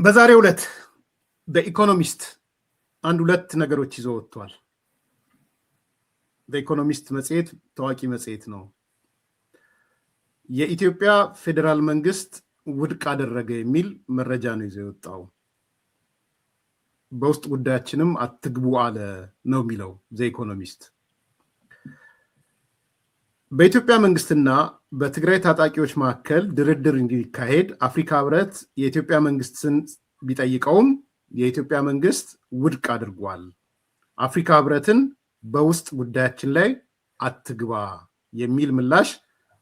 በዛሬው ዕለት በኢኮኖሚስት አንድ ሁለት ነገሮች ይዞ ወጥቷል። በኢኮኖሚስት መጽሔት ታዋቂ መጽሔት ነው። የኢትዮጵያ ፌደራል መንግስት ውድቅ አደረገ የሚል መረጃ ነው ይዞ የወጣው። በውስጥ ጉዳያችንም አትግቡ አለ ነው የሚለው ዘኢኮኖሚስት። በኢትዮጵያ መንግስትና በትግራይ ታጣቂዎች መካከል ድርድር እንዲካሄድ አፍሪካ ህብረት የኢትዮጵያ መንግስትን ቢጠይቀውም የኢትዮጵያ መንግስት ውድቅ አድርጓል። አፍሪካ ህብረትን በውስጥ ጉዳያችን ላይ አትግባ የሚል ምላሽ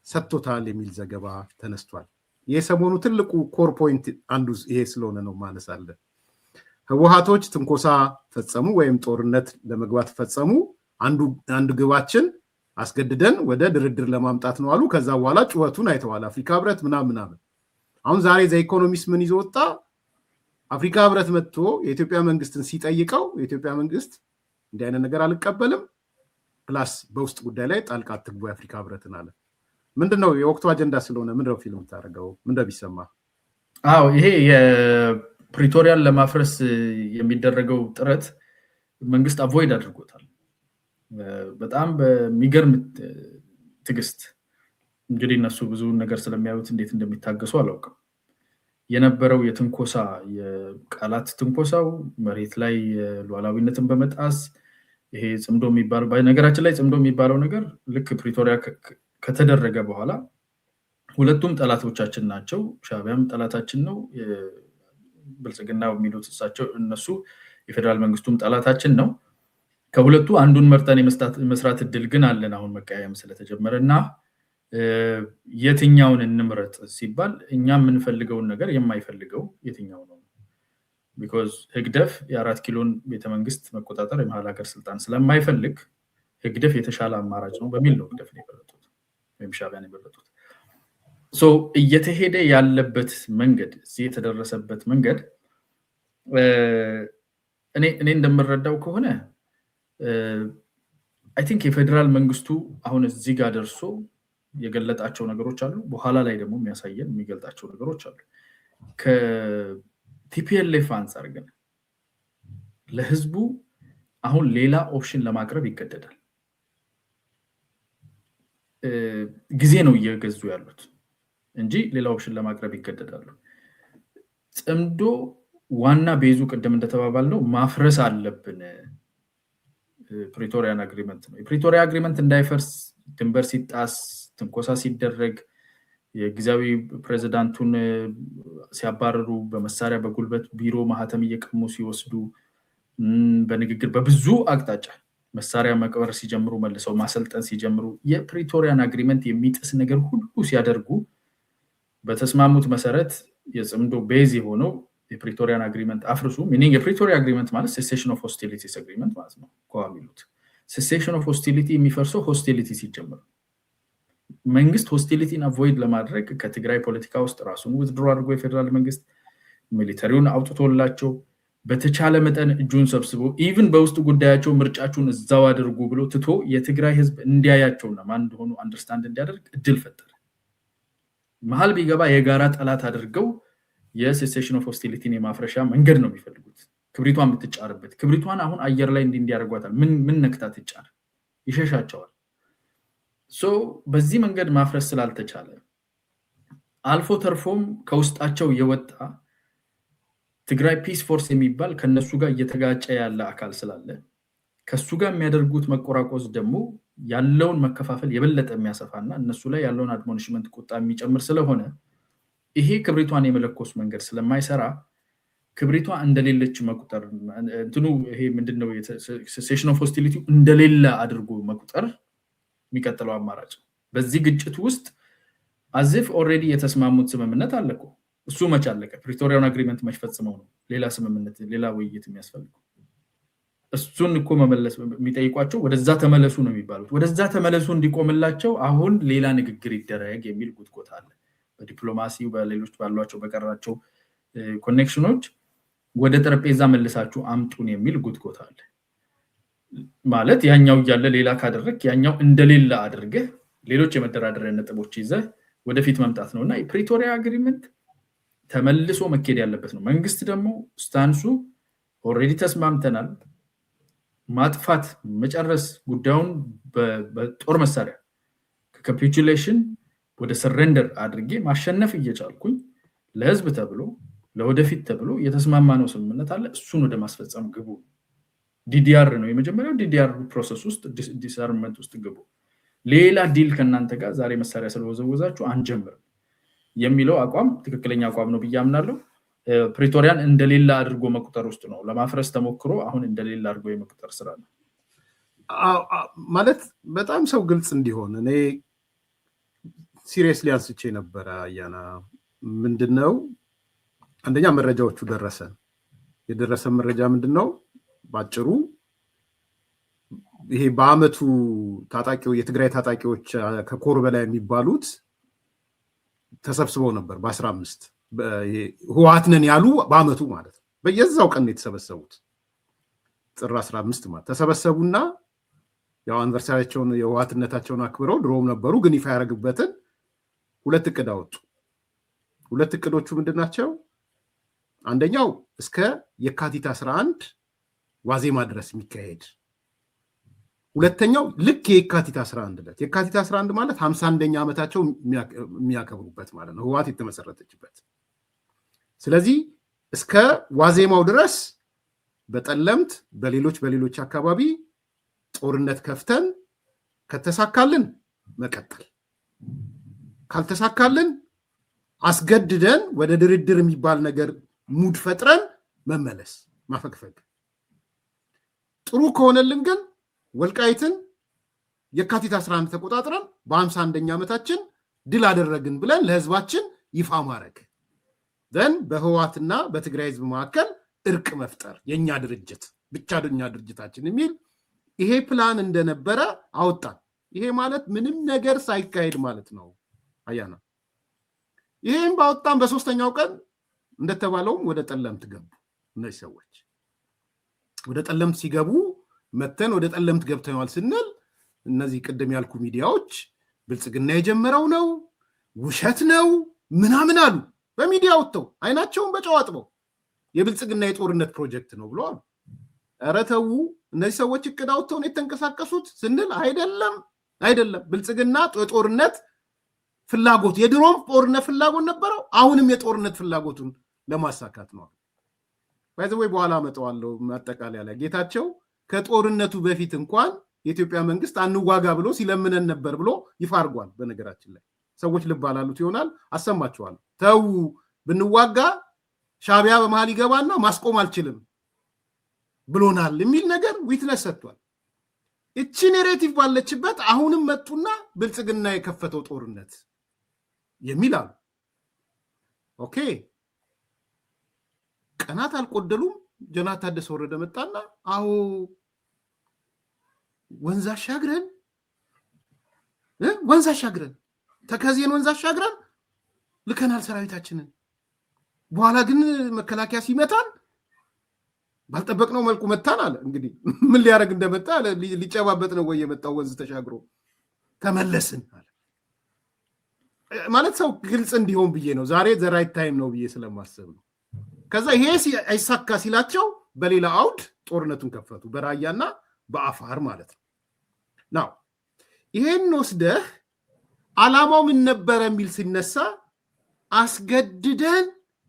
ሰጥቶታል የሚል ዘገባ ተነስቷል። የሰሞኑ ትልቁ ኮር ፖይንት አንዱ ይሄ ስለሆነ ነው ማነሳለ። ህወሓቶች ትንኮሳ ፈጸሙ ወይም ጦርነት ለመግባት ፈጸሙ። አንዱ ግባችን አስገድደን ወደ ድርድር ለማምጣት ነው አሉ። ከዛ በኋላ ጩኸቱን አይተዋል አፍሪካ ህብረት ምናምን። አሁን ዛሬ ዘኢኮኖሚስት ምን ይዞ ወጣ? አፍሪካ ህብረት መጥቶ የኢትዮጵያ መንግስትን ሲጠይቀው የኢትዮጵያ መንግስት እንዲህ አይነት ነገር አልቀበልም፣ ፕላስ በውስጥ ጉዳይ ላይ ጣልቃ አትግቡ የአፍሪካ ህብረትን አለ። ምንድነው የወቅቱ አጀንዳ ስለሆነ ምንድነው ፊልም ታደርገው ምንድነው ቢሰማ? ይሄ የፕሪቶሪያን ለማፍረስ የሚደረገው ጥረት መንግስት አቮይድ አድርጎታል። በጣም በሚገርም ትግስት። እንግዲህ እነሱ ብዙ ነገር ስለሚያዩት እንዴት እንደሚታገሱ አላውቅም። የነበረው የትንኮሳ የቃላት ትንኮሳው መሬት ላይ ሉዓላዊነትን በመጣስ ይሄ ጽምዶ የሚባለው በነገራችን ላይ ጽምዶ የሚባለው ነገር ልክ ፕሪቶሪያ ከተደረገ በኋላ ሁለቱም ጠላቶቻችን ናቸው። ሻዕቢያም ጠላታችን ነው፣ ብልጽግና የሚሉት እነሱ የፌደራል መንግስቱም ጠላታችን ነው። ከሁለቱ አንዱን መርጠን የመስራት እድል ግን አለን አሁን መቀያየም ስለተጀመረና የትኛውን እንምረጥ ሲባል እኛ የምንፈልገውን ነገር የማይፈልገው የትኛው ነው? ቢኮዝ ህግደፍ የ4 ኪሎን ቤተመንግስት መቆጣጠር የመሃል ሀገር ስልጣን ስለማይፈልግ ህግደፍ የተሻለ አማራጭ ነው በሚል ነው ህግደፍ የበለጡት ወይም ሻዕቢያን የበለጡት። እየተሄደ ያለበት መንገድ እዚህ የተደረሰበት መንገድ እኔ እንደምረዳው ከሆነ አይ ቲንክ የፌደራል መንግስቱ አሁን እዚህ ጋር ደርሶ የገለጣቸው ነገሮች አሉ። በኋላ ላይ ደግሞ የሚያሳየን የሚገልጣቸው ነገሮች አሉ። ከቲፒኤልኤፍ አንፃር ግን ለህዝቡ አሁን ሌላ ኦፕሽን ለማቅረብ ይገደዳል። ጊዜ ነው እየገዙ ያሉት እንጂ ሌላ ኦፕሽን ለማቅረብ ይገደዳሉ። ጽምዶ ዋና ቤዙ ቅድም እንደተባባልነው ማፍረስ አለብን ፕሪቶሪያን አግሪመንት ነው። የፕሪቶሪያ አግሪመንት እንዳይፈርስ ድንበር ሲጣስ ትንኮሳ ሲደረግ የጊዜያዊ ፕሬዝዳንቱን ሲያባረሩ በመሳሪያ በጉልበት ቢሮ ማህተም እየቀሙ ሲወስዱ በንግግር በብዙ አቅጣጫ መሳሪያ መቅበር ሲጀምሩ መልሰው ማሰልጠን ሲጀምሩ የፕሪቶሪያን አግሪመንት የሚጥስ ነገር ሁሉ ሲያደርጉ በተስማሙት መሰረት የጽምዶ ቤዝ የሆነው የፕሪቶሪያን አግሪመንት አፍርሱ። ሚኒንግ የፕሪቶሪያ አግሪመንት ማለት ሴሴሽን ኦፍ ሆስቲሊቲስ አግሪመንት ማለት ነው። ኮሚሉት ሴሴሽን ኦፍ ሆስቲሊቲ የሚፈርሰው ሆስቲሊቲ ሲጀምር መንግስት ሆስቲሊቲን አቮይድ ለማድረግ ከትግራይ ፖለቲካ ውስጥ ራሱን ዊዝድሮ አድርጎ የፌደራል መንግስት ሚሊተሪውን አውጥቶላቸው በተቻለ መጠን እጁን ሰብስቦ ኢቭን በውስጥ ጉዳያቸው ምርጫቸውን እዛው አድርጉ ብሎ ትቶ የትግራይ ህዝብ እንዲያያቸውና ማን እንደሆኑ አንደርስታንድ እንዲያደርግ እድል ፈጠረ። መሃል ቢገባ የጋራ ጠላት አድርገው የሴሴሽን ኦፍ ሆስቲሊቲን የማፍረሻ መንገድ ነው የሚፈልጉት። ክብሪቷን የምትጫርበት ክብሪቷን አሁን አየር ላይ እንዲያደርጓታል። ምን ነክታት ይጫር ይሸሻቸዋል። በዚህ መንገድ ማፍረስ ስላልተቻለ አልፎ ተርፎም ከውስጣቸው የወጣ ትግራይ ፒስ ፎርስ የሚባል ከነሱ ጋር እየተጋጨ ያለ አካል ስላለ ከሱ ጋር የሚያደርጉት መቆራቆዝ ደግሞ ያለውን መከፋፈል የበለጠ የሚያሰፋና እነሱ ላይ ያለውን አድሞኒሽመንት ቁጣ የሚጨምር ስለሆነ ይሄ ክብሪቷን የመለኮስ መንገድ ስለማይሰራ ክብሪቷ እንደሌለች መቁጠር እንትኑ ይሄ ምንድነው ሴሴሽን ኦፍ ሆስቲሊቲ እንደሌለ አድርጎ መቁጠር የሚቀጥለው አማራጭ። በዚህ ግጭት ውስጥ አዚፍ ኦሬዲ የተስማሙት ስምምነት አለቆ እሱ መች አለቀ? ፕሪቶሪያን አግሪመንት መች ፈጽመው ነው ሌላ ስምምነት ሌላ ውይይት የሚያስፈልገው? እሱን እኮ መመለስ የሚጠይቋቸው ወደዛ ተመለሱ ነው የሚባሉት። ወደዛ ተመለሱ እንዲቆምላቸው አሁን ሌላ ንግግር ይደረግ የሚል ጉትጎታ አለ። በዲፕሎማሲው በሌሎች ባሏቸው በቀራቸው ኮኔክሽኖች ወደ ጠረጴዛ መልሳችሁ አምጡን የሚል ጉትጎታ አለ። ማለት ያኛው ያለ ሌላ ካደረክ ያኛው እንደሌላ አድርገህ ሌሎች የመደራደሪያ ነጥቦች ይዘህ ወደፊት መምጣት ነውና የፕሪቶሪያ አግሪመንት ተመልሶ መኬድ ያለበት ነው። መንግስት ደግሞ ስታንሱ ኦልሬዲ ተስማምተናል ማጥፋት መጨረስ ጉዳዩን በጦር መሳሪያ ከካፒቹሌሽን ወደ ሰረንደር አድርጌ ማሸነፍ እየቻልኩኝ ለህዝብ ተብሎ ለወደፊት ተብሎ የተስማማነው ስምምነት አለ እሱን ወደ ማስፈጸም ግቡ። ዲዲአር ነው የመጀመሪያው ዲዲአር ፕሮሰስ ውስጥ ዲስአርምመንት ውስጥ ግቡ። ሌላ ዲል ከናንተ ጋር ዛሬ መሳሪያ ስለወዘወዛችሁ አንጀምርም የሚለው አቋም ትክክለኛ አቋም ነው ብዬ አምናለሁ። ፕሪቶሪያን እንደሌላ አድርጎ መቁጠር ውስጥ ነው ለማፍረስ ተሞክሮ አሁን እንደሌላ አድርጎ የመቁጠር ስራ ነው ማለት በጣም ሰው ግልጽ እንዲሆን እኔ ሲሪየስሊ አንስቼ ነበረ። አያና ምንድነው አንደኛ መረጃዎቹ ደረሰን። የደረሰ መረጃ ምንድነው? ባጭሩ ይሄ በአመቱ ታጣቂው የትግራይ ታጣቂዎች ከኮር በላይ የሚባሉት ተሰብስበው ነበር በ15 ህወሓት ነን ያሉ በአመቱ ማለት ነው። በየዛው ቀን የተሰበሰቡት ጥር 15 ማለት ተሰበሰቡና ያው አንቨርሳሪያቸውን የህወሓትነታቸውን አክብረው ድሮም ነበሩ ግን ይፋ ያደረጉበትን ሁለት እቅድ አወጡ። ሁለት እቅዶቹ ምንድናቸው? አንደኛው እስከ የካቲት 11 ዋዜማ ድረስ የሚካሄድ፣ ሁለተኛው ልክ የካቲት 11 ዕለት የካቲት 11 ማለት 51ኛ ዓመታቸው የሚያከብሩበት ማለት ነው ህወሓት የተመሰረተችበት። ስለዚህ እስከ ዋዜማው ድረስ በጠለምት በሌሎች አካባቢ ጦርነት ከፍተን ከተሳካልን መቀጠል፣ ካልተሳካልን አስገድደን ወደ ድርድር የሚባል ነገር ሙድ ፈጥረን መመለስ ማፈግፈግ። ጥሩ ከሆነልን ግን ወልቃይትን የካቲት 11 ተቆጣጥረን በ51ኛ ዓመታችን ድል አደረግን ብለን ለህዝባችን ይፋ ማድረግ ዘን በህወሓትና በትግራይ ህዝብ መካከል እርቅ መፍጠር የኛ ድርጅት ብቻ የኛ ድርጅታችን የሚል ይሄ ፕላን እንደነበረ አወጣን። ይሄ ማለት ምንም ነገር ሳይካሄድ ማለት ነው አያና። ይሄን ባወጣን በሶስተኛው ቀን እንደተባለውም ወደ ጠለምት ገቡ። እነዚህ ሰዎች ወደ ጠለምት ሲገቡ መተን ወደ ጠለምት ገብተዋል ስንል እነዚህ ቅድም ያልኩ ሚዲያዎች ብልጽግና የጀመረው ነው ውሸት ነው ምናምን አሉ። በሚዲያ ወጥተው አይናቸውን በጨው አጥበው የብልጽግና የጦርነት ፕሮጀክት ነው ብለዋል። ኧረ ተው እነዚህ ሰዎች እቅድ አውጥተው ነው የተንቀሳቀሱት ስንል አይደለም ብልጽግና የጦርነት ፍላጎት የድሮም ጦርነት ፍላጎት ነበረው፣ አሁንም የጦርነት ፍላጎቱን ለማሳካት ነው። ባይዘው በኋላ መጣዋለው ማጠቃለያ ላይ ጌታቸው ከጦርነቱ በፊት እንኳን የኢትዮጵያ መንግስት አንዋጋ ብሎ ሲለምነን ነበር ብሎ ይፋ አድርጓል። በነገራችን ላይ ሰዎች ልብ አላሉት ይሆናል፣ አሰማቸዋለሁ። ተው ብንዋጋ ሻቢያ በመሃል ይገባና ማስቆም አልችልም ብሎናል የሚል ነገር ዊትነስ ሰጥቷል። እቺ ኔሬቲቭ ባለችበት አሁንም መጡና ብልጽግና የከፈተው ጦርነት የሚል አሉ። ኦኬ ቀናት አልቆደሉም። ጀነራል ታደሰ ወረደ መጣና አዎ ወንዝ አሻግረን ተከዜን ወንዝ አሻግረን ልከናል ሰራዊታችንን። በኋላ ግን መከላከያ ሲመታን ባልጠበቅነው መልኩ መታን አለ። እንግዲህ ምን ሊያደርግ እንደመጣ ሊጨባበጥ ነው ወይ የመጣው? ወንዝ ተሻግሮ ተመለስን አለ ማለት ሰው ግልጽ እንዲሆን ብዬ ነው። ዛሬ ዘራይት ታይም ነው ብዬ ስለማሰብ ነው። ከዛ ይሄ አይሳካ ሲላቸው በሌላ አውድ ጦርነቱን ከፈቱ፣ በራያና በአፋር ማለት ነው። ናው ይሄን ወስደህ ዓላማው ምን ነበረ የሚል ሲነሳ አስገድደን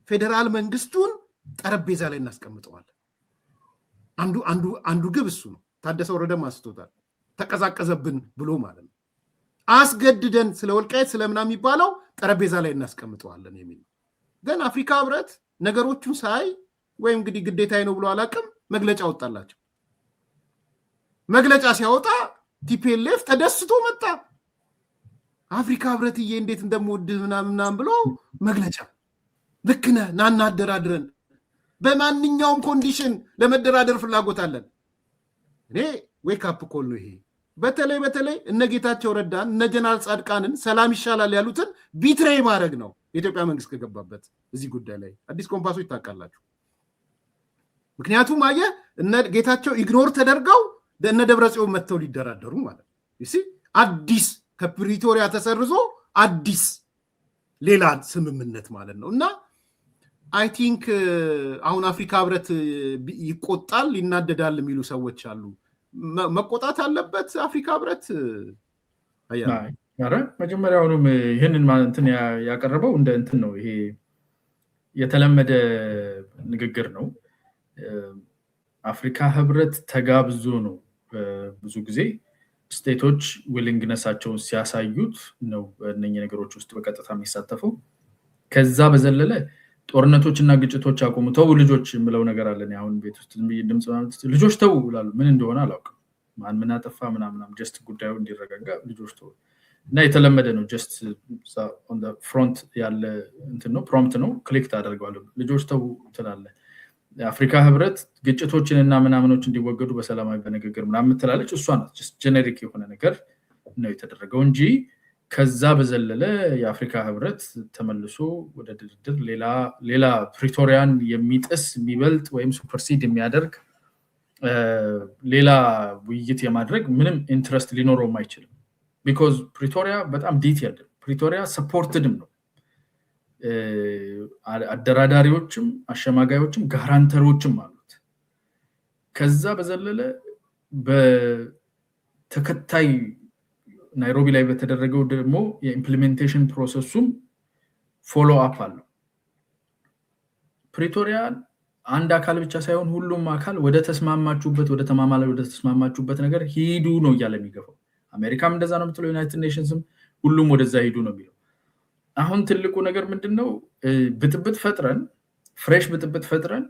ፌደራል መንግስቱን ጠረጴዛ ላይ እናስቀምጠዋለን። አንዱ ግብ እሱ ነው። ታደሰ ወረደ ማስቶታል ተቀዛቀዘብን ብሎ ማለት ነው። አስገድደን ስለ ወልቃይት ስለምናምን የሚባለው ጠረጴዛ ላይ እናስቀምጠዋለን የሚል ነው። ግን አፍሪካ ህብረት ነገሮቹን ሳይ ወይም እንግዲህ ግዴታዬ ነው ብሎ አላቅም መግለጫ ወጣላቸው። መግለጫ ሲያወጣ ቲፒኤልኤፍ ተደስቶ መጣ። አፍሪካ ህብረትዬ እንዴት እንደምወድህ ምናምን ብሎ መግለጫ ልክ ነህ ና እናደራድረን፣ በማንኛውም ኮንዲሽን ለመደራደር ፍላጎት አለን። እኔ ዌክ አፕ ኮል ነው ይሄ። በተለይ እነ ጌታቸው ረዳን እነ ጀነራል ጻድቃንን ሰላም ይሻላል ያሉትን ቢትሬይ ማድረግ ነው የኢትዮጵያ መንግስት ከገባበት እዚህ ጉዳይ ላይ። አዲስ ኮምፓሶች ታውቃላችሁ። ምክንያቱም አየህ እነ ጌታቸው ኢግኖር ተደርገው እነ ደብረጽዮን መጥተው ሊደራደሩ ማለት ነው። አዲስ ከፕሪቶሪያ ተሰርዞ አዲስ ሌላ ስምምነት ማለት ነው። እና አይ ቲንክ አሁን አፍሪካ ህብረት ይቆጣል ይናደዳል የሚሉ ሰዎች አሉ። መቆጣት አለበት አፍሪካ ህብረት? አረ መጀመሪያውንም ይህንን እንትን ያቀረበው እንደ እንትን ነው። ይሄ የተለመደ ንግግር ነው። አፍሪካ ህብረት ተጋብዞ ነው ብዙ ጊዜ ስቴቶች ዊሊንግነሳቸውን ሲያሳዩት ነው እነኚህ ነገሮች ውስጥ በቀጥታ የሚሳተፈው። ከዛ በዘለለ ጦርነቶችና ግጭቶች አቁሙ ተው ልጆች የምለው ነገር አለ። አሁን ቤት ውስጥ ድምጽ ልጆች ተው ይላሉ። ምን እንደሆነ አላውቅም። ማን ምን አጠፋ ምናምን ጀስት ጉዳዩ እንዲረጋጋ ልጆች ተው እና የተለመደ ነው። ጀስት ኦን ዘ ፍሮንት ያለ እንትን ነው፣ ፕሮምፕት ነው፣ ክሊክ ታደርገዋለህ። ልጆች ተው ትላለህ። አፍሪካ ህብረት ግጭቶችንና ምናምኖች እንዲወገዱ በሰላማዊ በንግግር ምናምን ትላለች። እሷ ናት ጀስት ጄኔሪክ የሆነ ነገር ነው የተደረገው እንጂ ከዛ በዘለለ የአፍሪካ ህብረት ተመልሶ ወደ ድርድር ሌላ ፕሪቶሪያን የሚጥስ የሚበልጥ ወይም ሱፐርሲድ የሚያደርግ ሌላ ውይይት የማድረግ ምንም ኢንትረስት ሊኖረውም አይችልም። ቢኮዝ ፕሪቶሪያ በጣም ዲቴይልድ፣ ፕሪቶሪያ ሰፖርትድም ነው። አደራዳሪዎችም አሸማጋዮችም ጋራንተሮችም አሉት። ከዛ በዘለለ በተከታይ ናይሮቢ ላይ በተደረገው ደግሞ የኢምፕሊሜንቴሽን ፕሮሰሱም ፎሎ አፕ አለው። ፕሪቶሪያ አንድ አካል ብቻ ሳይሆን ሁሉም አካል ወደ ተስማማችሁበት ነገር ሂዱ ነው እያለ የሚገፋው። አሜሪካም እንደዛ ነው የምትለው፣ ዩናይትድ ኔሽንስም ሁሉም ወደዛ ሂዱ ነው የሚለው። አሁን ትልቁ ነገር ምንድነው? ብጥብጥ ፈጥረን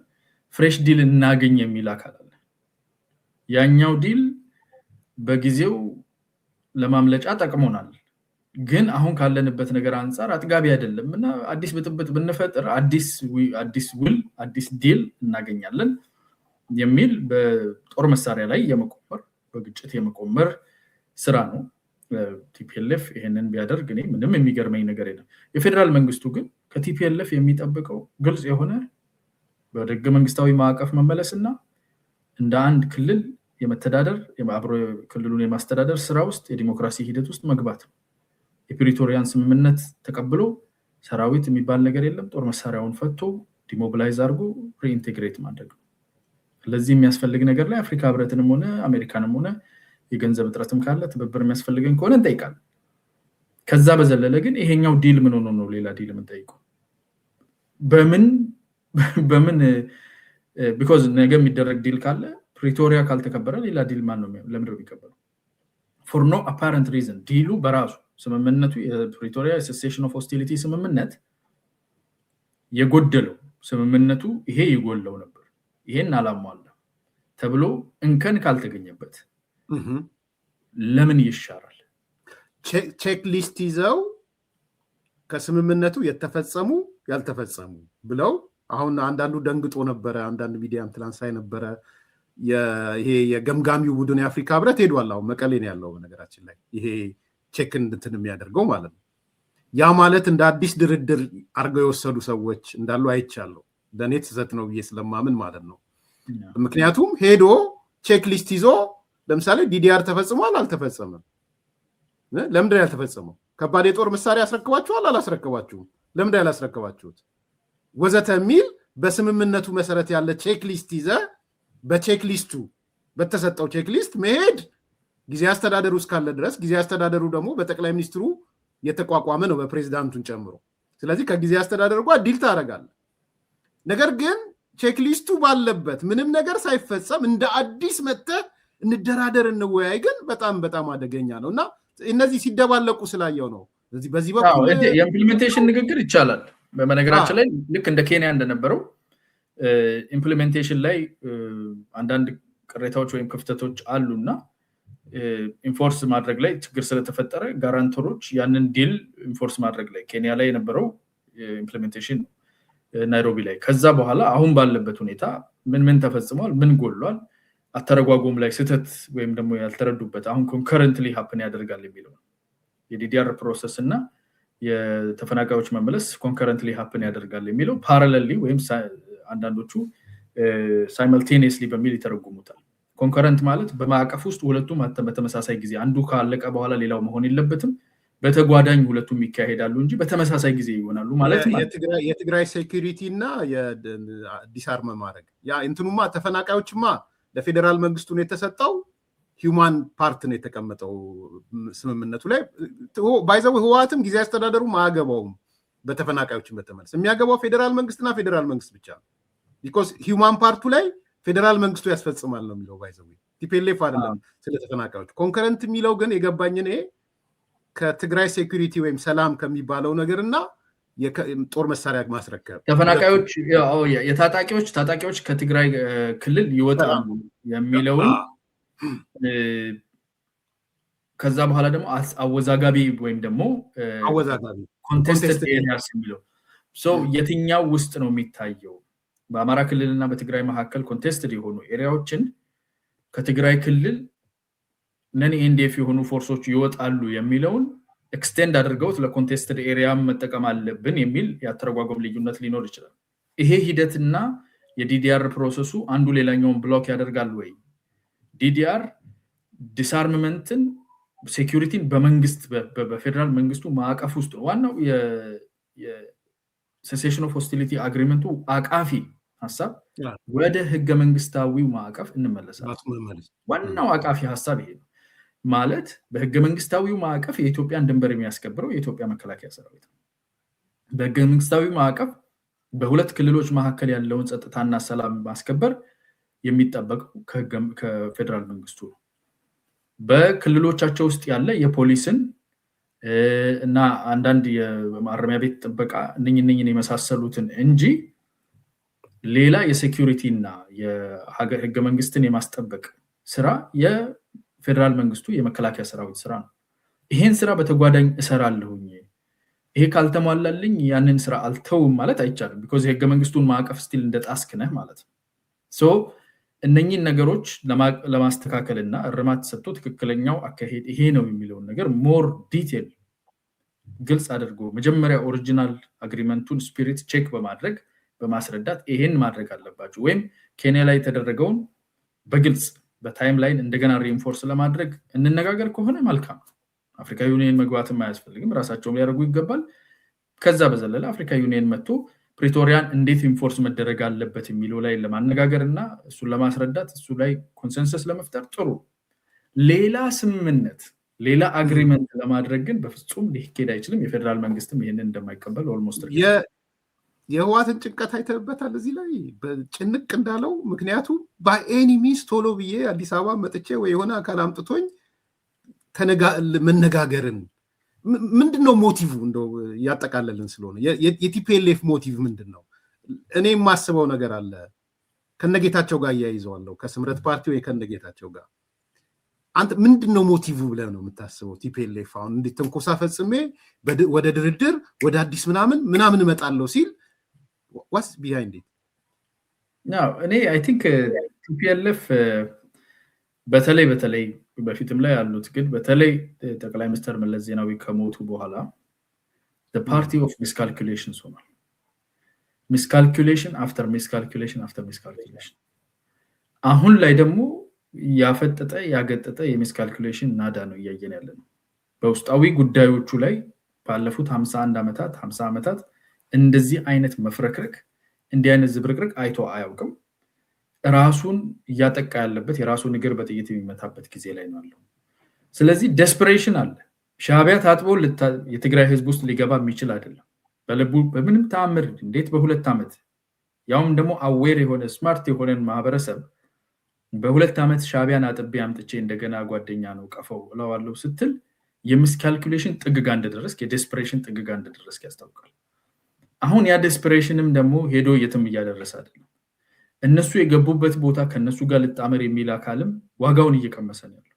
ፍሬሽ ዲል እናገኝ የሚል አካል አለ። ያኛው ዲል በጊዜው ለማምለጫ ጠቅሞናል፣ ግን አሁን ካለንበት ነገር አንፃር አጥጋቢ አይደለም እና አዲስ ብጥብጥ ብንፈጥር አዲስ ውል አዲስ ዲል እናገኛለን የሚል በጦር መሳሪያ ላይ የመቆመር በግጭት የመቆመር ስራ ነው። ቲፒኤልኤፍ ይሄንን ቢያደርግ እኔ ምንም የሚገርመኝ ነገር የለም። የፌደራል መንግስቱ ግን ከቲፒኤልኤፍ የሚጠብቀው ግልጽ የሆነ በህገ መንግስታዊ ማዕቀፍ መመለስና እንደ አንድ ክልል የመተዳደር አብሮ ክልሉን የማስተዳደር ስራ ውስጥ የዲሞክራሲ ሂደት ውስጥ መግባት ነው። የፕሪቶሪያን ስምምነት ተቀብሎ ሰራዊት የሚባል ነገር የለም፣ ጦር መሳሪያውን ፈቶ ዲሞቢላይዝ አድርጎ ሪኢንቴግሬት ማድረግ ነው። ለዚህ የሚያስፈልግ ነገር ላይ አፍሪካ ህብረትንም ሆነ አሜሪካንም ሆነ የገንዘብ እጥረትም ካለ ትብብር የሚያስፈልገን ከሆነ እንጠይቃለን። ከዛ በዘለለ ግን ይሄኛው ዲል ምን ሆኖ ነው ሌላ ዲል የምንጠይቀው? በምን ቢኮዝ ነገ የሚደረግ ዲል ካለ ፕሪቶሪያ ካልተከበረ ሌላ ዲል ማን ነው ለምንድነው የሚከበረው? ፎር ኖ አፓረንት ሪዝን ዲሉ በራሱ ስምምነቱ የፕሪቶሪያ ሴሴሽን ኦፍ ሆስቲሊቲ ስምምነት የጎደለው ስምምነቱ ይሄ ይጎለው ነበር፣ ይሄን አላሟላ ተብሎ እንከን ካልተገኘበት ለምን ይሻራል? ቼክ ሊስት ይዘው ከስምምነቱ የተፈጸሙ ያልተፈጸሙ ብለው አሁን አንዳንዱ ደንግጦ ነበረ። አንዳንድ ሚዲያም ትላንት ሳይ ነበረ ይሄ የገምጋሚው ቡድን የአፍሪካ ህብረት ሄዷል። አሁን መቀሌ ነው ያለው በነገራችን ላይ ይሄ ቼክ እንትን የሚያደርገው ማለት ነው። ያ ማለት እንደ አዲስ ድርድር አድርገው የወሰዱ ሰዎች እንዳሉ አይቻለሁ። ለእኔ ስህተት ነው ብዬ ስለማምን ማለት ነው። ምክንያቱም ሄዶ ቼክ ሊስት ይዞ ለምሳሌ ዲዲአር ተፈጽሟል አልተፈጸመም? ለምንድን ያልተፈጸመው? ከባድ የጦር መሳሪያ አስረክባችኋል አላስረክባችሁም? ለምንድን ያላስረክባችሁት? ወዘተ የሚል በስምምነቱ መሰረት ያለ ቼክ ሊስት ይዘ በቼክ ሊስቱ በተሰጠው ቼክ ሊስት መሄድ ጊዜ አስተዳደሩ እስካለ ድረስ ጊዜ አስተዳደሩ ደግሞ በጠቅላይ ሚኒስትሩ የተቋቋመ ነው በፕሬዚዳንቱን ጨምሮ። ስለዚህ ከጊዜ አስተዳደሩ ጋር ዲል ታደርጋለህ። ነገር ግን ቼክ ሊስቱ ባለበት ምንም ነገር ሳይፈጸም እንደ አዲስ መጥተህ እንደራደር እንወያይ ግን በጣም በጣም አደገኛ ነው እና እነዚህ ሲደባለቁ ስላየው ነው። በዚህ በኩል የኢምፕሊሜንቴሽን ንግግር ይቻላል። በነገራችን ላይ ልክ እንደ ኬንያ እንደነበረው ኢምፕሊሜንቴሽን ላይ አንዳንድ ቅሬታዎች ወይም ክፍተቶች አሉና ኢንፎርስ ማድረግ ላይ ችግር ስለተፈጠረ ጋራንተሮች ያንን ዲል ኢንፎርስ ማድረግ ላይ ኬንያ ላይ የነበረው ኢምፕሊሜንቴሽን ናይሮቢ ላይ ከዛ በኋላ አሁን ባለበት ሁኔታ ምን ተፈጽሟል፣ ምን ጎሏል፣ አተረጓጎም ላይ ስህተት ወይም ደግሞ ያልተረዱበት አሁን ኮንከረንትሊ ሀፕን ያደርጋል የሚለው የዲዲአር ፕሮሰስ እና የተፈናቃዮች መመለስ ኮንከረንትሊ ሀፕን ያደርጋል የሚለው ፓራሌሊ ወይም አንዳንዶቹ ሳይመልቴኒየስሊ በሚል ይተረጉሙታል። ኮንከረንት ማለት በማዕቀፍ ውስጥ ሁለቱም በተመሳሳይ ጊዜ አንዱ ካለቀ በኋላ ሌላው መሆን የለበትም፣ በተጓዳኝ ሁለቱም ይካሄዳሉ እንጂ በተመሳሳይ ጊዜ ይሆናሉ ማለት ነው። የትግራይ ሴኩሪቲ እና የዲስአርም ማድረግ ያ እንትኑማ ተፈናቃዮችማ ለፌዴራል መንግስቱ ነው የተሰጠው። ሂውማን ፓርት ነው የተቀመጠው ስምምነቱ ላይ። ባይዘው ህወሓትም ጊዜ አስተዳደሩ ማያገባውም በተፈናቃዮችን በተመለሰ የሚያገባው ፌዴራል መንግስትና ፌዴራል መንግስት ብቻ ነው። ቢኮዝ ሂውማን ፓርቱ ላይ ፌዴራል መንግስቱ ያስፈጽማል ነው የሚለው። ባይዘው ቲፒኤልኤፍ አይደለም ስለ ተፈናቃዮች። ኮንከረንት የሚለው ግን የገባኝ እኔ ከትግራይ ሴኩሪቲ ወይም ሰላም ከሚባለው ነገርና የጦር መሳሪያ ማስረከብ ተፈናቃዮች ታጣቂዎች ከትግራይ ክልል ይወጣሉ የሚለውን ከዛ በኋላ ደግሞ አወዛጋቢ ወይም ደግሞ ኮንቴስትድ ኤሪያስ የሚለው የትኛው ውስጥ ነው የሚታየው? በአማራ ክልልና በትግራይ መካከል ኮንቴስትድ የሆኑ ኤሪያዎችን ከትግራይ ክልል ነን ኤንዲኤፍ የሆኑ ፎርሶች ይወጣሉ የሚለውን ኤክስቴንድ አድርገውት ለኮንቴስትድ ኤሪያ መጠቀም አለብን የሚል ያተረጓጎም ልዩነት ሊኖር ይችላል። ይሄ ሂደትና የዲዲአር ፕሮሰሱ አንዱ ሌላኛውን ብሎክ ያደርጋል ወይ? ዲዲአር ዲስአርምመንትን ሴኩሪቲን በመንግስት በፌደራል መንግስቱ ማዕቀፍ ውስጥ ነው። ዋናው የሴሴሽን ኦፍ ሆስቲሊቲ አግሪመንቱ አቃፊ ሐሳብ ወደ ህገ መንግስታዊው ማዕቀፍ እንመለሳለን። ዋናው አቃፊ ሐሳብ ይሄ ነው። ማለት በህገ መንግስታዊው ማዕቀፍ የኢትዮጵያን ድንበር የሚያስከብረው የኢትዮጵያ መከላከያ ሰራዊት ነው። በህገ መንግስታዊው ማዕቀፍ በሁለት ክልሎች መካከል ያለውን ጸጥታና ሰላም ማስከበር የሚጠበቀው ከፌደራል መንግስቱ ነው። በክልሎቻቸው ውስጥ ያለ የፖሊስን እና አንዳንድ የማረሚያ ቤት ጥበቃ እነኝን የመሳሰሉትን እንጂ ሌላ የሴኩሪቲ እና የህገ መንግስትን የማስጠበቅ ስራ የፌደራል መንግስቱ የመከላከያ ሰራዊት ስራ ነው። ይሄን ስራ በተጓዳኝ እሰራለሁኝ፣ ይሄ ካልተሟላልኝ ያንን ስራ አልተውም ማለት አይቻልም። ቢኮዝ የህገ መንግስቱን ማዕቀፍ ስቲል እንደጣስክ ነህ ማለት ነው። እነኚህን ነገሮች ለማስተካከልና እርማት ሰጥቶ ትክክለኛው አካሄድ ይሄ ነው የሚለውን ነገር ሞር ዲቴል ግልጽ አድርጎ መጀመሪያ ኦሪጂናል አግሪመንቱን ስፒሪት ቼክ በማድረግ በማስረዳት ይሄን ማድረግ አለባቸው። ወይም ኬንያ ላይ የተደረገውን በግልጽ በታይም ላይን እንደገና ሪኢንፎርስ ለማድረግ እንነጋገር ከሆነ መልካም። አፍሪካ ዩኒየን መግባትም አያስፈልግም፣ ራሳቸውም ሊያደርጉ ይገባል። ከዛ በዘለለ አፍሪካ ዩኒየን መጥቶ ፕሪቶሪያን እንዴት ኢንፎርስ መደረግ አለበት የሚለው ላይ ለማነጋገር እና እሱን ለማስረዳት እሱ ላይ ኮንሰንሰስ ለመፍጠር ጥሩ። ሌላ ስምምነት ሌላ አግሪመንት ለማድረግ ግን በፍጹም ሊሄድ አይችልም። የፌደራል መንግስትም ይሄንን እንደማይቀበል ኦልሞስት የህወሓትን ጭንቀት አይተበታል እዚህ ላይ ጭንቅ እንዳለው። ምክንያቱም በኤኒ ሚንስ ቶሎ ብዬ አዲስ አበባ መጥቼ ወይ የሆነ አካል አምጥቶኝ መነጋገርን ምንድነው ሞቲቭ? እንደው ያጠቃለልን ስለሆነ የቲፒኤልኤፍ ሞቲቭ ምንድነው? እኔ የማስበው ነገር አለ ከነጌታቸው ጋር እያይዘዋለሁ፣ ከስምረት ፓርቲ ወይ ከነጌታቸው ጋር። አንተ ምንድነው ሞቲቭ ብለህ ነው የምታስበው? ቲፒኤልኤፍ አሁን እንዴት ተንኮሳ ፈጽሜ ወደ ድርድር ወደ አዲስ ምናምን እመጣለሁ ሲል ዋትስ ቢሃይንድ ኢት? እኔ አይ ቲንክ ቲፒኤልኤፍ በተለይ በፊትም ላይ ያሉት ግን በተለይ ጠቅላይ ሚኒስትር መለስ ዜናዊ ከሞቱ በኋላ ፓርቲ ኦፍ ሚስካልኩሌሽን ሆኗል። ሚስካልኩሌሽን አፍተር ሚስካልኩሌሽን አፍተር ሚስካልኩሌሽን። አሁን ላይ ደግሞ ያፈጠጠ ያገጠጠ የሚስካልኩሌሽን ናዳ ነው እያየን ያለ ነው። በውስጣዊ ጉዳዮቹ ላይ ባለፉት 50 ዓመታት እንደዚህ አይነት መፍረክረክ እንዲህ አይነት ዝብርቅርቅ አይቶ አያውቅም። ራሱን እያጠቃ ያለበት የራሱን እግር በጥይት የሚመታበት ጊዜ ላይ ነው ያለው። ስለዚህ ዴስፐሬሽን አለ። ሻዕቢያ ታጥቦ የትግራይ ህዝብ ውስጥ ሊገባ የሚችል አይደለም በልቡ በምንም ተአምር። እንዴት በ2 ዓመት ያውም ደግሞ አዌር የሆነ ስማርት የሆነን ማህበረሰብ በ2 ዓመት ሻዕቢያን አጥቤ አምጥቼ እንደገና ጓደኛ ነው ቀፈው እለዋለሁ ስትል የሚስካልኩሌሽን ጥግጋ እንደደረስክ የዴስፐሬሽን ጥግጋ እንደደረስክ ያስታውቃል። አሁን ያ ዴስፐሬሽንም ደግሞ ሄዶ የትም እያደረሰ አይደለም። እነሱ የገቡበት ቦታ ከነሱ ጋር ልጣመር የሚል አካልም ዋጋውን እየቀመሰ ነው ያለው።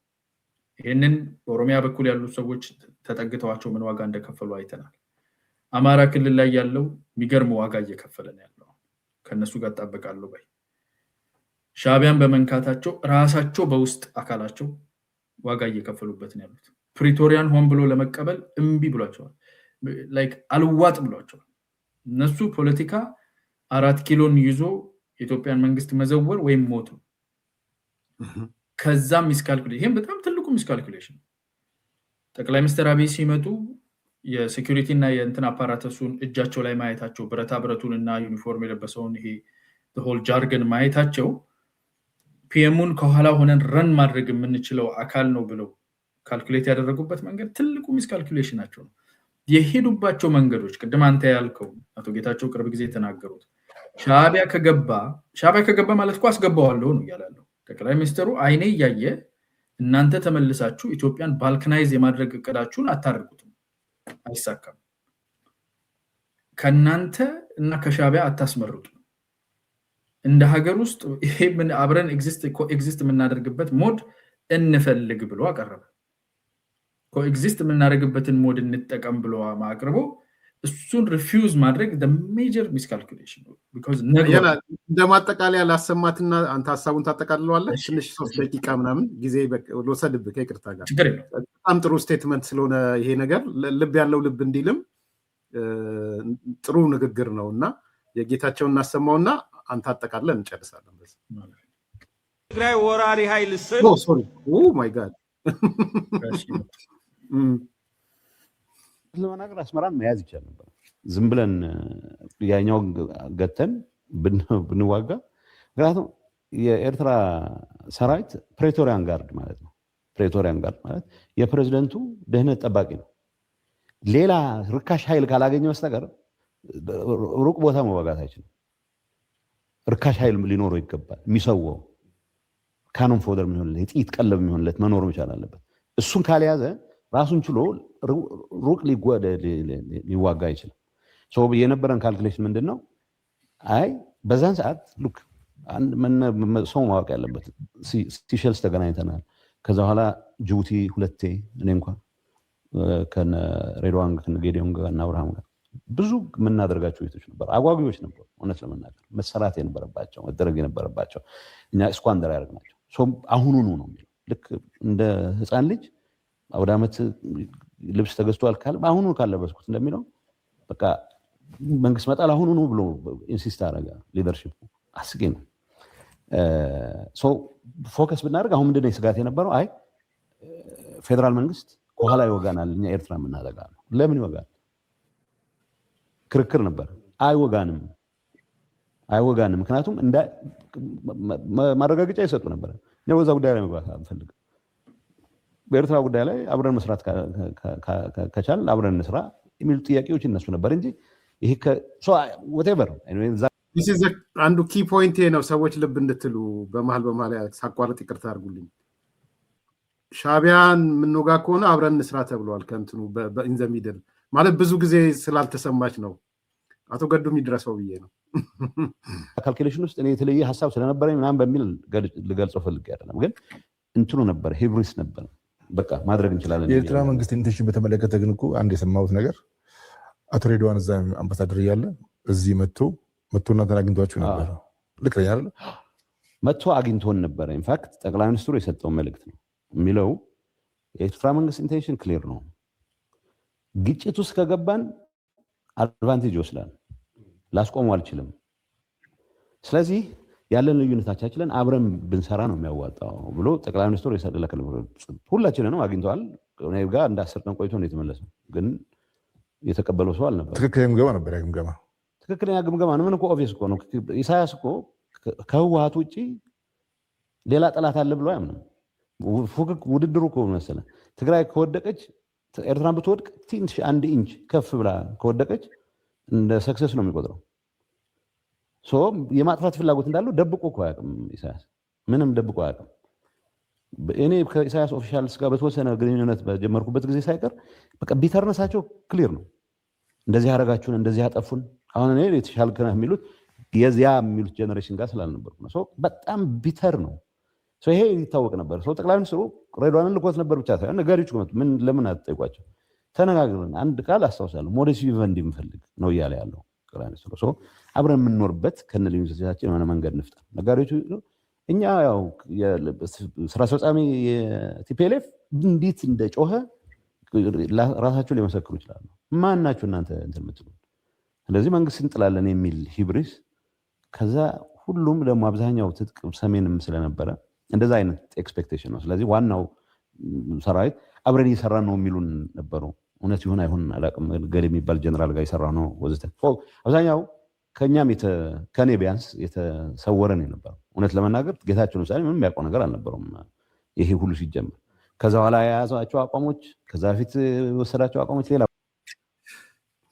ይሄንን በኦሮሚያ በኩል ያሉት ሰዎች ተጠግተዋቸው ምን ዋጋ እንደከፈሉ አይተናል። አማራ ክልል ላይ ያለው የሚገርም ዋጋ እየከፈለ ነው ያለው። ከነሱ ጋር ተጣበቃለሁ ባይ ሻዕቢያን በመንካታቸው ራሳቸው በውስጥ አካላቸው ዋጋ እየከፈሉበት ነው ያሉት። ፕሪቶሪያን ሆን ብሎ ለመቀበል እምቢ ብሏቸዋል። ላይክ አልዋጥ ብሏቸዋል። እነሱ ፖለቲካ 4 ኪሎን ይዞ የኢትዮጵያን መንግስት መዘወር ወይም ሞት ነው። ከዛም ሚስካልኩሌሽን፣ ይሄም በጣም ትልቁ ሚስካልኩሌሽን። ጠቅላይ ሚኒስትር አብይ ሲመጡ የሴኩሪቲ እና የእንትን አፓራተሱን እጃቸው ላይ ማየታቸው ብረታ ብረቱን እና ዩኒፎርም የለበሰውን ይሄ ሆል ጃርገን ማየታቸው ፒኤሙን ከኋላ ሆነን ረን ማድረግ የምንችለው አካል ነው ብለው ካልኩሌት ያደረጉበት መንገድ ትልቁ ሚስ ካልኩሌሽናቸው ነው። የሄዱባቸው መንገዶች ቅድም አንተ ያልከው አቶ ጌታቸው ቅርብ ጊዜ የተናገሩት ሻዕቢያ ከገባ ማለት እኮ አስገባዋለሁ ነው እያላለሁ። ጠቅላይ ሚኒስትሩ አይኔ እያየ እናንተ ተመልሳችሁ ኢትዮጵያን ባልካናይዝ የማድረግ እቅዳችሁን አታርጉትም፣ አይሳካም፣ ከእናንተ እና ከሻዕቢያ አታስመርጡ፣ እንደ ሀገር ውስጥ ይሄ አብረን ኮኤግዚስት የምናደርግበት ሞድ እንፈልግ ብሎ አቀረበ። ኮኤግዚስት የምናደርግበትን ሞድ እንጠቀም ብሎ አቅርቦ እሱን ሪፊውዝ ማድረግ ሜጀር ሚስካልኩሌሽን ነው። እንደ ማጠቃለያ ላሰማትና አንተ ሀሳቡን ታጠቃልለዋለህ። ትንሽ 3 ደቂቃ ምናምን ጊዜ ልወሰድብህ ከይቅርታ ጋር። በጣም ጥሩ ስቴትመንት ስለሆነ ይሄ ነገር ልብ ያለው ልብ እንዲልም ጥሩ ንግግር ነው እና የጌታቸውን እናሰማውና አንተ አጠቃለን እንጨርሳለን። ትግራይ ወራሪ ኃይል ስል ማይ ጋድ ለማናገር አስመራን መያዝ ይቻል ነበር። ዝም ብለን ያኛው ገተን ብንዋጋ። ምክንያቱም የኤርትራ ሰራዊት ፕሬቶሪያን ጋርድ ማለት ነው። ፕሬቶሪያን ጋርድ ማለት የፕሬዝደንቱ ደህንነት ጠባቂ ነው። ሌላ ርካሽ ኃይል ካላገኘ በስተቀር ሩቅ ቦታ መዋጋት አይችልም። ርካሽ ኃይል ሊኖረው ይገባል። የሚሰዋው ካኖን ፎደር የሚሆንለት የጥይት ቀለብ የሚሆንለት መኖር መቻል አለበት። እሱን ካልያዘ ራሱን ችሎ ሩቅ ሊዋጋ አይችልም። የነበረን ካልኩሌሽን ምንድን ነው? አይ በዛን ሰዓት ሉክ ሰው ማወቅ ያለበት ሲሸልስ ተገናኝተናል። ከዛ በኋላ ጅቡቲ 2 እኔ እንኳን ከነ ሬድዋን ከነ ጌዲዮን ጋር እና አብርሃም ጋር ብዙ የምናደርጋቸው ቤቶች ነበር። አጓጊዎች ነበሩ። እውነት ለመናገር መሰራት የነበረባቸው መደረግ የነበረባቸው እኛ እስኳንደር ያደረግናቸው አሁኑኑ ነው የሚለው። ልክ እንደ ህፃን ልጅ ወደ ዓመት ልብስ ተገዝቷል ካለ አሁኑ ካለበስኩት እንደሚለው በቃ መንግስት መጣል አሁኑኑ ብሎ ኢንሲስት አደረገ። ሊደርሺፕ አስጊ ነው። ፎከስ ብናደርግ አሁን ምንድነው ስጋት የነበረው? አይ ፌደራል መንግስት ከኋላ ይወጋናል፣ እኛ ኤርትራ የምናደርጋ ነው። ለምን ይወጋል? ክርክር ነበር። አይወጋንም። ምክንያቱም ማረጋገጫ ይሰጡ ነበር። በዛ ጉዳይ ላይ መግባት አንፈልግም። በኤርትራ ጉዳይ ላይ አብረን መስራት ከቻል አብረን እንስራ የሚሉ ጥያቄዎች ይነሱ ነበር እንጂ ይሄ whatever አንዱ ኪ ፖይንት ነው። ሰዎች ልብ እንድትሉ በመሀል ሳቋርጥ ይቅርታ አድርጉልኝ። ሻዕቢያን የምንወጋ ከሆነ አብረን እንስራ ተብሏል። ከእንትኑ በኢንዘሚድል ማለት ብዙ ጊዜ ስላልተሰማች ነው። አቶ ገዱ የሚድረሰው ብዬ ነው። ካልኩሌሽን ውስጥ እኔ የተለየ ሀሳብ ስለነበረኝ ምናምን በሚል ልገልጸው ፈልጌ አይደለም፣ ግን እንትኑ ነበር፣ ሂብሪስ ነበር። በቃ ማድረግ እንችላለን። የኤርትራ መንግስት ኢንቴንሽን በተመለከተ ግን እኮ አንድ የሰማሁት ነገር አቶ ሬድዋን እዛ አምባሳደር እያለ እዚህ መጥቶ እናንተን አግኝቷችሁ ነበር። ልክ ነኝ አይደል? መጥቶ አግኝቶን ነበረ። ኢንፋክት ጠቅላይ ሚኒስትሩ የሰጠው መልእክት ነው የሚለው የኤርትራ መንግስት ኢንቴንሽን ክሊር ነው። ግጭት ውስጥ ከገባን አድቫንቴጅ ይወስዳል፣ ላስቆሙ አልችልም። ስለዚህ ያለን ልዩነታችንን አብረን ብንሰራ ነው የሚያዋጣው ብሎ ጠቅላይ ሚኒስትሩ የሰጠለከ ሁላችንንም አግኝተዋል። እኔ ጋር እንደ 10 ቀን ቆይቶ ነው የተመለሰው፣ ግን የተቀበለው ሰው አልነበረም። ትክክለኛ ግምገማ ነበር። ትክክለኛ ግምገማ ነው። ምን እኮ ኦብቪየስ እኮ ነው። ኢሳያስ እኮ ከህወሓት ውጪ ሌላ ጠላት አለ ብሎ አያምንም። ውድድሩ እኮ መሰለ ትግራይ ከወደቀች ኤርትራን ብትወድቅ ትንሽ 1 ኢንች ከፍ ብላ ከወደቀች እንደ ሰክሰስ ነው የሚቆጥረው። የማጥፋት ፍላጎት እንዳለው ደብቆ እኮ አያውቅም ኢሳያስ። ምንም ደብቆ አያውቅም። እኔ ከኢሳያስ ኦፊሻልስ ጋር በተወሰነ ግንኙነት በጀመርኩበት ጊዜ ሳይቀር በቃ ቢተርነሳቸው ክሊር ነው። እንደዚህ ያደረጋችሁን፣ እንደዚህ ያጠፉን፣ አሁን እኔ የተሻልክ ነህ የሚሉት የዚያ የሚሉት ጀነሬሽን ጋር ስላልነበርኩ ነው። በጣም ቢተር ነው። ይሄ ይታወቅ ነበር። ጠቅላይ ሚኒስትሩ ሬድዋንን ልኮት ነበር ብቻ ሳይሆን ነጋሪዎች መጡ። ለምን አትጠይቋቸው? ተነጋግረን አንድ ቃል አስታውሳለሁ፣ ሞዴስ ቪቨንዲ የምፈልግ ነው እያለ ያለው ጠቅላይ ሚኒስትሩ። አብረን የምንኖርበት ከነ ልዩነቶቻችን የሆነ መንገድ እንፍጠር። ነጋሪዎቹ እኛ ያው ስራ አስፈጻሚ የቲፒኤልኤፍ እንዴት እንደጮኸ ራሳቸው ሊመሰክሩ ይችላሉ። ማን ናችሁ እናንተ እንትን የምትሉ? ስለዚህ መንግስት እንጥላለን የሚል ሂብሪስ። ከዛ ሁሉም ደግሞ አብዛኛው ትጥቅ ሰሜንም ስለነበረ እንደዛ አይነት ኤክስፔክቴሽን ነው። ስለዚህ ዋናው ሰራዊት አብረን እየሰራን ነው የሚሉን ነበሩ። እውነት ይሁን አይሁን አላውቅም። ገሌ የሚባል ጀነራል ጋር እየሰራ ነው ወዘተ። አብዛኛው ከኛም ከኔ ቢያንስ የተሰወረ ነው የነበረው። እውነት ለመናገር ጌታቸው ለምሳሌ ምንም ያውቀው ነገር አልነበረውም ይሄ ሁሉ ሲጀምር። ከዛ በኋላ የያዛቸው አቋሞች፣ ከዛ በፊት የወሰዳቸው አቋሞች ሌላ።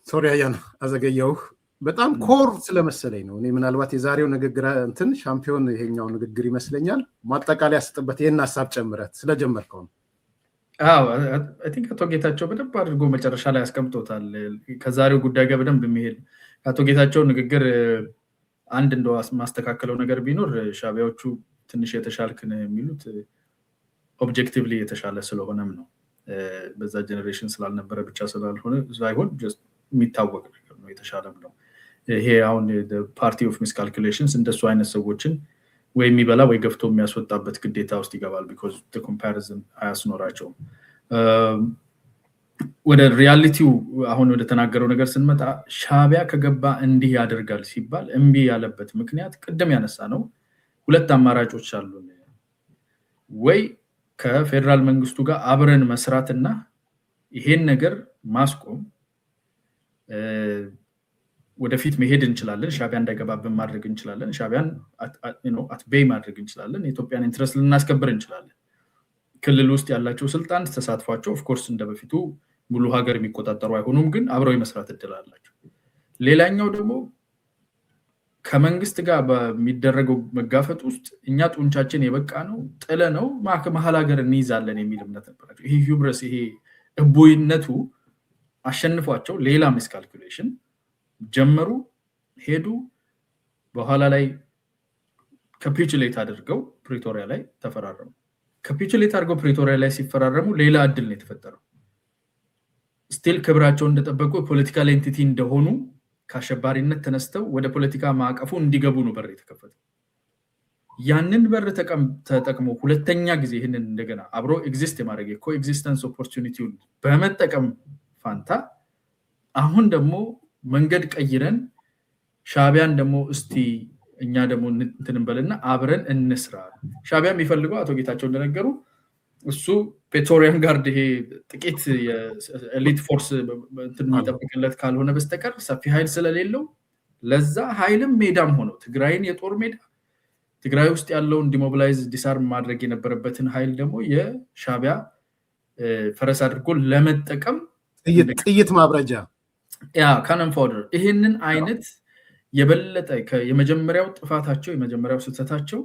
ሶሪ አያና አዘገየሁህ። በጣም ኮር ስለመሰለኝ ነው። እኔ ምናልባት የዛሬው ንግግር እንትን ሻምፒዮን ይሄኛው ንግግር ይመስለኛል። ማጠቃለያ ስጥበት ይሄን ሀሳብ ጨምረት ስለጀመርከው ነው። አይ ቲንክ አቶ ጌታቸው በደንብ አድርጎ መጨረሻ ላይ ያስቀምጦታል። ከዛሬው ጉዳይ ጋር በደንብ የሚሄድ አቶ ጌታቸው ንግግር አንድ እንደው ማስተካከለው ነገር ቢኖር ሻዕቢያዎቹ ትንሽ የተሻልክን የሚሉት ኦብጀክቲቭሊ የተሻለ ስለሆነም ነው። በዛ ጀነሬሽን ስላልነበረ ብቻ ስላልሆነ ሳይሆን የሚታወቅ ነገር ነው፣ የተሻለም ነው። ይሄ አሁን ፓርቲ ኦፍ ሚስካልኩሌሽንስ እንደሱ አይነት ሰዎችን ወይ የሚበላ ወይ ገፍቶ የሚያስወጣበት ግዴታ ውስጥ ይገባል። ቢኮዝ ኮምፓሪዝን አያስኖራቸውም። ወደ ሪያሊቲው አሁን ወደ ተናገረው ነገር ስንመጣ ሻዕቢያ ከገባ እንዲህ ያደርጋል ሲባል እምቢ ያለበት ምክንያት ቅድም ያነሳ ነው። ሁለት አማራጮች አሉን። ወይ ከፌደራል መንግስቱ ጋር አብረን መስራትና ይሄን ነገር ማስቆም፣ ወደፊት መሄድ እንችላለን፣ ሻዕቢያ እንዳይገባብን ማድረግ እንችላለን፣ ሻዕቢያን አትቤይ ማድረግ እንችላለን፣ የኢትዮጵያን ኢንትረስት ልናስከብር እንችላለን። ክልል ውስጥ ያላቸው ስልጣን ተሳትፏቸው ኦፍኮርስ እንደበፊቱ ሙሉ ሀገር የሚቆጣጠሩ አይሆኑም፣ ግን አብረው የመስራት እድል አላቸው። ሌላኛው ደግሞ ከመንግስት ጋር በሚደረገው መጋፈጥ ውስጥ እኛ ጡንቻችን የበቃ ነው ጥለ ነው መሀል ሀገር እንይዛለን የሚል እምነት ነበራቸው። ይሄ ሂብረስ፣ ይሄ እቦይነቱ አሸንፏቸው ሌላ ሚስካልኩሌሽን ጀመሩ፣ ሄዱ። በኋላ ላይ ካፒቹሌት አድርገው ፕሪቶሪያ ላይ ተፈራረሙ። ካፒቹሌት አድርገው ፕሪቶሪያ ላይ ሲፈራረሙ ሌላ እድል ነው የተፈጠረው። ስቲል ክብራቸውን እንደጠበቁ የፖለቲካል ኤንቲቲ እንደሆኑ ከአሸባሪነት ተነስተው ወደ ፖለቲካ ማዕቀፉ እንዲገቡ ነው በር የተከፈተው። ያንን በር ተጠቅሞ ሁለተኛ ጊዜ ይህንን እንደገና አብሮ ኤግዚስት የማድረግ ኮኤግዚስተንስ ኦፖርቹኒቲውን በመጠቀም ፋንታ አሁን ደግሞ መንገድ ቀይረን ሻዕቢያን ደግሞ እስቲ እኛ ደግሞ እንትን እንበልና አብረን እንስራ። ሻዕቢያ የሚፈልገው አቶ ጌታቸው እንደነገሩ እሱ ፕሪቶሪያን ጋርድ ይሄ ጥቂት የኤሊት ፎርስ እንትን የሚጠብቅለት ካልሆነ በስተቀር ሰፊ ኃይል ስለሌለው ለዛ ኃይልም ሜዳም ሆነው ትግራይን የጦር ሜዳ ትግራይ ውስጥ ያለውን ዲሞቢላይዝ ዲስአርም ማድረግ የነበረበትን ኃይል ደግሞ የሻዕቢያ ፈረስ አድርጎ ለመጠቀም ጥይት ማብረጃ ካነን ፎደር ይሄንን አይነት የበለጠ የመጀመሪያው ጥፋታቸው የመጀመሪያው ስህተታቸው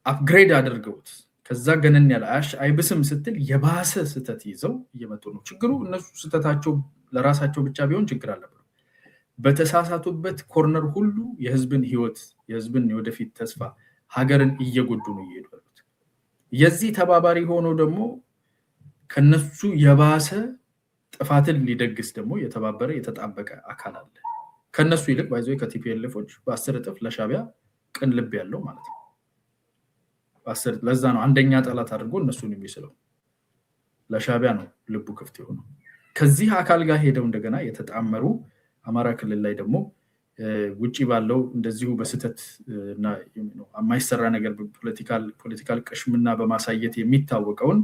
አፕግሬድ አድርገውት ከዛ ገነን ያለ አይብስም ስትል የባሰ ስህተት ይዘው እየመጡ ነው። ችግሩ እነሱ ስህተታቸው ለራሳቸው ብቻ ቢሆን ችግር አለበት። በተሳሳቱበት ኮርነር ሁሉ የህዝብን ህይወት፣ የህዝብን የወደፊት ተስፋ፣ ሀገርን እየጎዱ ነው እየሄዱ ያሉት። የዚህ ተባባሪ ሆኖ ደግሞ ከነሱ የባሰ ጥፋትን ሊደግስ ደግሞ የተባበረ የተጣበቀ አካል አለ። ከነሱ ይልቅ ባይዞ ከቲፒኤልኤፎች በ10 እጥፍ ለሻዕቢያ ቅን ልብ ያለው ማለት ነው። ለዛ ነው አንደኛ ጠላት አድርጎ እነሱን የሚስለው። ለሻዕቢያ ነው ልቡ ክፍት የሆነው። ከዚህ አካል ጋር ሄደው እንደገና የተጣመሩ አማራ ክልል ላይ ደግሞ ውጪ ባለው እንደዚሁ በስተት እና የማይሰራ ነገር ፖለቲካል ቅሽምና በማሳየት የሚታወቀውን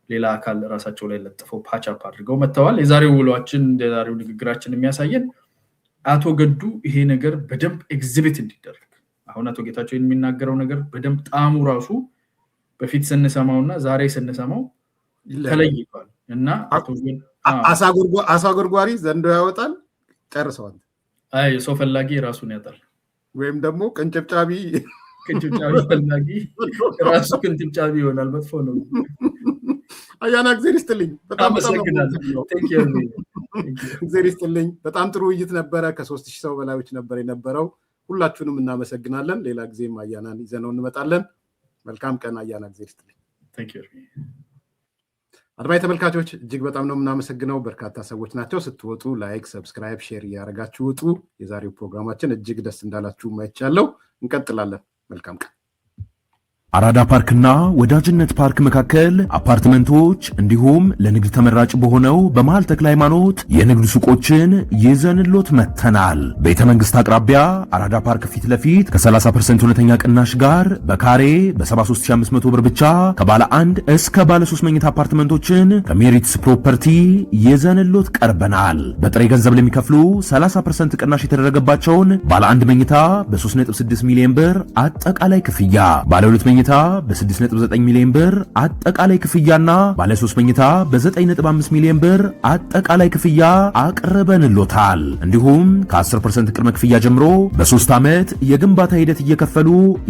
ሌላ አካል ራሳቸው ላይ ለጥፈው ፓቻፕ አድርገው መጥተዋል። የዛሬው ውሏችን የዛሬው ንግግራችን የሚያሳየን አቶ ገዱ ይሄ ነገር በደንብ ኤግዚቢት እንዲደረግ አሁን አቶ ጌታቸው የሚናገረው ነገር በደንብ ጣዕሙ ራሱ በፊት ስንሰማውና ዛሬ ስንሰማው ተለይቷል እና አሳ ጎርጓሪ ዘንዶ ያወጣል ጨርሰዋል። አይ ሰው ፈላጊ ራሱን ያጣል፣ ወይም ደግሞ ቅንጭብጫቢ ፈላጊ ራሱ ቅንጭብጫቢ ይሆናል። መጥፎ ነው። አያና እግዚአብሔር ይስጥልኝ። እግዚአብሔር ይስጥልኝ። በጣም ጥሩ ውይይት ነበረ። ከ3000 ሰው በላዮች ነበር የነበረው። ሁላችሁንም እናመሰግናለን። ሌላ ጊዜም አያናን ይዘነው እንመጣለን። መልካም ቀን አያና። እግዚአብሔር ይስጥልኝ። አድማጭ ተመልካቾች እጅግ በጣም ነው የምናመሰግነው። በርካታ ሰዎች ናቸው። ስትወጡ ላይክ፣ ሰብስክራይብ፣ ሼር እያደረጋችሁ ውጡ። የዛሬው ፕሮግራማችን እጅግ ደስ እንዳላችሁ ማይቻለው። እንቀጥላለን። መልካም ቀን። አራዳ ፓርክና ወዳጅነት ፓርክ መካከል አፓርትመንቶች እንዲሁም ለንግድ ተመራጭ በሆነው በመሃል ተክለ ሃይማኖት የንግድ ሱቆችን ይዘንሎት መተናል። ቤተ መንግስት አቅራቢያ አራዳ ፓርክ ፊት ለፊት ከ30% እውነተኛ ቅናሽ ጋር በካሬ በ73500 ብር ብቻ ከባለ 1 እስከ ባለ 3 መኝታ አፓርትመንቶችን ከሜሪትስ ፕሮፐርቲ ይዘንሎት ቀርበናል። በጥሬ ገንዘብ ለሚከፍሉ 30% ቅናሽ የተደረገባቸውን ባለ 1 መኝታ በ3.6 ሚሊዮን ብር አጠቃላይ ክፍያ፣ ባለ 2 መኝታ በ6.9 ሚሊዮን ብር አጠቃላይ ክፍያና ባለ 3 መኝታ በ9.5 ሚሊዮን ብር አጠቃላይ ክፍያ አቅርበንሎታል። እንዲሁም ከ10% ቅድመ ክፍያ ጀምሮ በ3 ዓመት የግንባታ ሂደት እየከፈሉ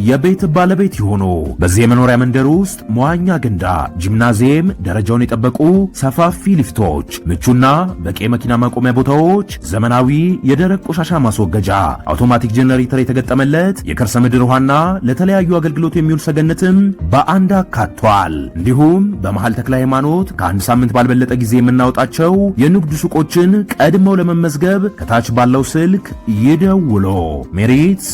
የቤት ባለቤት ይሆኑ። በዚህ የመኖሪያ መንደር ውስጥ መዋኛ ገንዳ፣ ጂምናዚየም፣ ደረጃውን የጠበቁ ሰፋፊ ሊፍቶች፣ ምቹና በቂ መኪና ማቆሚያ ቦታዎች፣ ዘመናዊ የደረቅ ቆሻሻ ማስወገጃ፣ አውቶማቲክ ጄኔሬተር የተገጠመለት የከርሰ ምድር ውሃና ለተለያዩ አገልግሎት የሚውል ሰገነትም በአንድ አካቷል። እንዲሁም በመሃል ተክለ ሃይማኖት ከአንድ ሳምንት ባልበለጠ ጊዜ የምናወጣቸው የንግድ ሱቆችን ቀድመው ለመመዝገብ ከታች ባለው ስልክ ይደውሎ። ሜሪትስ